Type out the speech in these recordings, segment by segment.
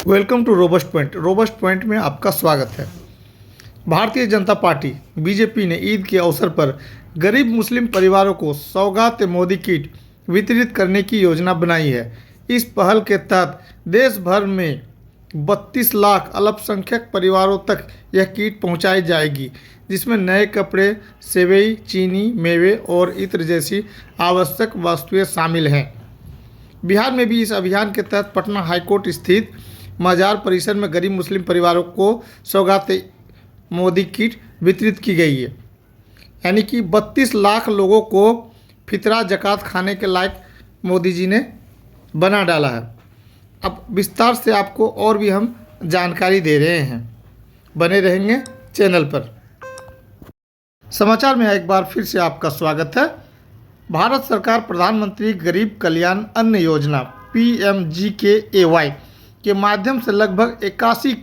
Welcome to robust point. Robust point में आपका स्वागत है। भारतीय जनता पार्टी बीजेपी ने ईद के अवसर पर गरीब मुस्लिम परिवारों को सौगात मोदी किट वितरित करने की योजना बनाई है। इस पहल के तहत देश भर में 32 लाख अल्पसंख्यक परिवारों तक यह किट पहुंचाई जाएगी, जिसमें नए कपड़े, सेवई, चीनी, मेवे और इत्र जैसी आवश्यक वस्तुएं शामिल हैं। बिहार में भी इस अभियान के तहत पटना हाईकोर्ट स्थित मजार परिसर में गरीब मुस्लिम परिवारों को सौगात मोदी किट वितरित की गई है। यानी कि 32 लाख लोगों को फितरा ज़कात खाने के लायक मोदी जी ने बना डाला है। अब विस्तार से आपको और भी हम जानकारी दे रहे हैं, बने रहेंगे चैनल पर। समाचार में एक बार फिर से आपका स्वागत है। भारत सरकार प्रधानमंत्री गरीब कल्याण अन्न योजना PMGKAY के माध्यम से लगभग 81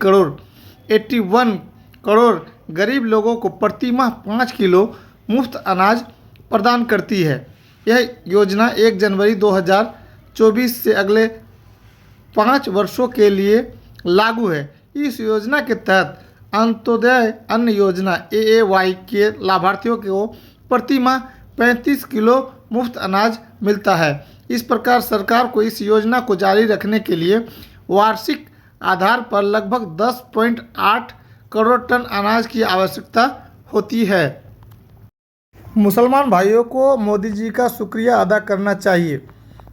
करोड़ गरीब लोगों को प्रति माह 5 किलो मुफ्त अनाज प्रदान करती है। यह योजना 1 जनवरी 2024 से अगले 5 वर्षों के लिए लागू है। इस योजना के तहत अंत्योदय अन्न योजना AAY के लाभार्थियों को प्रति माह 35 किलो मुफ्त अनाज मिलता है। इस प्रकार सरकार को इस योजना को जारी रखने के लिए वार्षिक आधार पर लगभग 10.8 करोड़ टन अनाज की आवश्यकता होती है। मुसलमान भाइयों को मोदी जी का शुक्रिया अदा करना चाहिए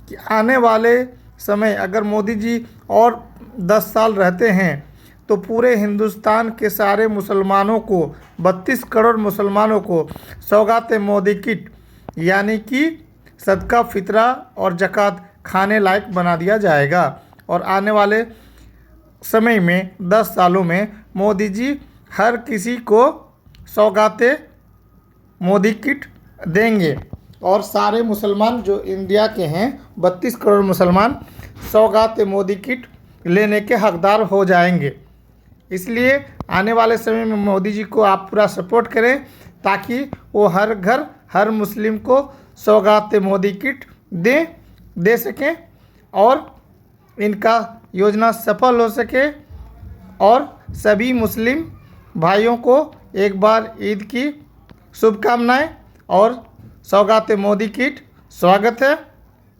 कि आने वाले समय अगर मोदी जी और 10 साल रहते हैं तो पूरे हिंदुस्तान के सारे मुसलमानों को 32 करोड़ मुसलमानों को सौगात मोदी किट यानी कि सदका फितरा और ज़कात खाने लायक बना दिया जाएगा। और आने वाले समय में 10 सालों में मोदी जी हर किसी को सौगात मोदी किट देंगे और सारे मुसलमान जो इंडिया के हैं 32 करोड़ मुसलमान सौगात मोदी किट लेने के हकदार हो जाएंगे। इसलिए आने वाले समय में मोदी जी को आप पूरा सपोर्ट करें ताकि वो हर घर हर मुस्लिम को सौगात मोदी किट दे सकें और इनका योजना सफल हो सके। और सभी मुस्लिम भाइयों को एक बार ईद की शुभकामनाएं और सौगात मोदी किट स्वागत है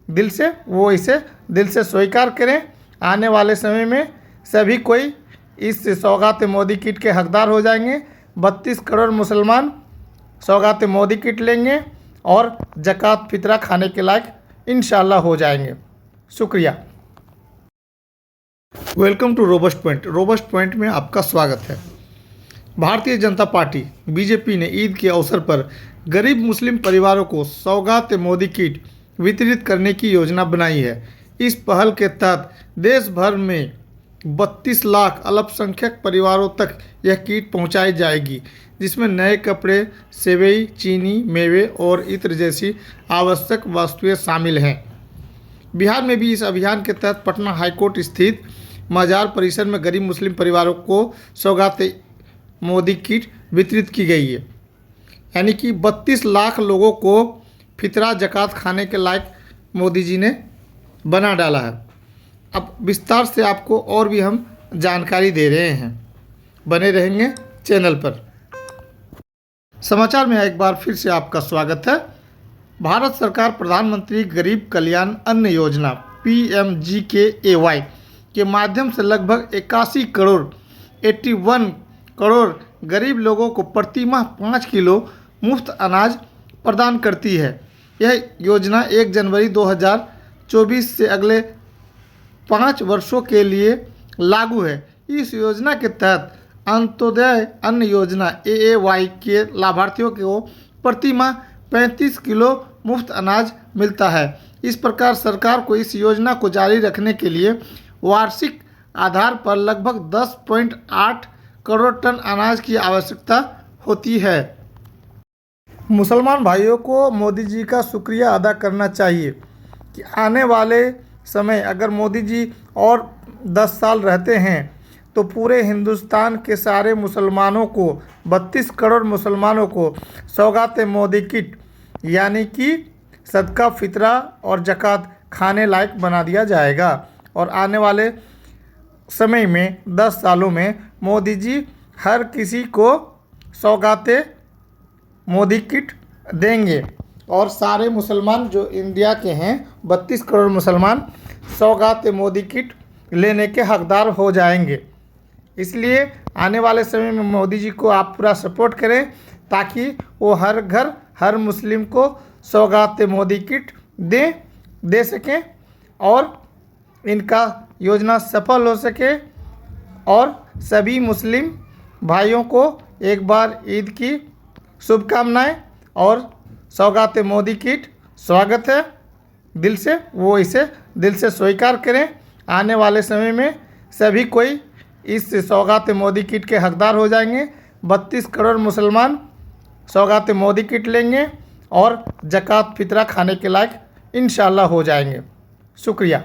दिल से, वो इसे दिल से स्वीकार करें। आने वाले समय में सभी कोई इस सौगात मोदी किट के हकदार हो जाएंगे। 32 करोड़ मुसलमान सौगात मोदी किट लेंगे और ज़कात फितरा खाने के लायक इंशाल्लाह हो जाएंगे। शुक्रिया। Welcome to robust point. Robust point में आपका स्वागत है। भारतीय जनता पार्टी बीजेपी ने ईद के अवसर पर गरीब मुस्लिम परिवारों को सौगात मोदी किट वितरित करने की योजना बनाई है। इस पहल के तहत देश भर में 32 लाख अल्पसंख्यक परिवारों तक यह किट पहुंचाई जाएगी, जिसमें नए कपड़े, सेवई, चीनी, मेवे और इत्र जैसी आवश्यक वस्तुएं शामिल हैं। बिहार में भी इस अभियान के तहत पटना हाईकोर्ट स्थित मजार परिसर में गरीब मुस्लिम परिवारों को सौगात मोदी किट वितरित की गई है। यानी कि 32 लाख लोगों को फितरा ज़कात खाने के लायक मोदी जी ने बना डाला है। अब विस्तार से आपको और भी हम जानकारी दे रहे हैं, बने रहेंगे चैनल पर। समाचार में एक बार फिर से आपका स्वागत है। भारत सरकार प्रधानमंत्री गरीब कल्याण अन्न योजना PMGKAY के माध्यम से लगभग 81 करोड़ गरीब लोगों को प्रति माह 5 किलो मुफ्त अनाज प्रदान करती है। यह योजना 1 जनवरी 2024 से अगले 5 वर्षों के लिए लागू है। इस योजना के तहत अंत्योदय अन्न योजना AAY के लाभार्थियों को प्रति माह 35 किलो मुफ्त अनाज मिलता है। इस प्रकार सरकार को इस योजना को जारी रखने के लिए वार्षिक आधार पर लगभग 10.8 करोड़ टन अनाज की आवश्यकता होती है। मुसलमान भाइयों को मोदी जी का शुक्रिया अदा करना चाहिए कि आने वाले समय अगर मोदी जी और 10 साल रहते हैं तो पूरे हिंदुस्तान के सारे मुसलमानों को 32 करोड़ मुसलमानों को सौगात मोदी किट यानी कि सदका फितरा और ज़कात खाने लायक बना दिया जाएगा। और आने वाले समय में 10 सालों में मोदी जी हर किसी को सौगातें मोदी किट देंगे और सारे मुसलमान जो इंडिया के हैं 32 करोड़ मुसलमान सौगात मोदी किट लेने के हकदार हो जाएंगे। इसलिए आने वाले समय में मोदी जी को आप पूरा सपोर्ट करें ताकि वो हर घर हर मुस्लिम को सौगात मोदी किट दे सकें और इनका योजना सफल हो सके। और सभी मुस्लिम भाइयों को एक बार ईद की शुभकामनाएं और सौगात मोदी किट स्वागत है दिल से, वो इसे दिल से स्वीकार करें। आने वाले समय में सभी कोई इस सौगात मोदी किट के हकदार हो जाएंगे। 32 करोड़ मुसलमान सौगात मोदी किट लेंगे और ज़कात फितरा खाने के लायक इंशाअल्लाह हो जाएंगे। शुक्रिया।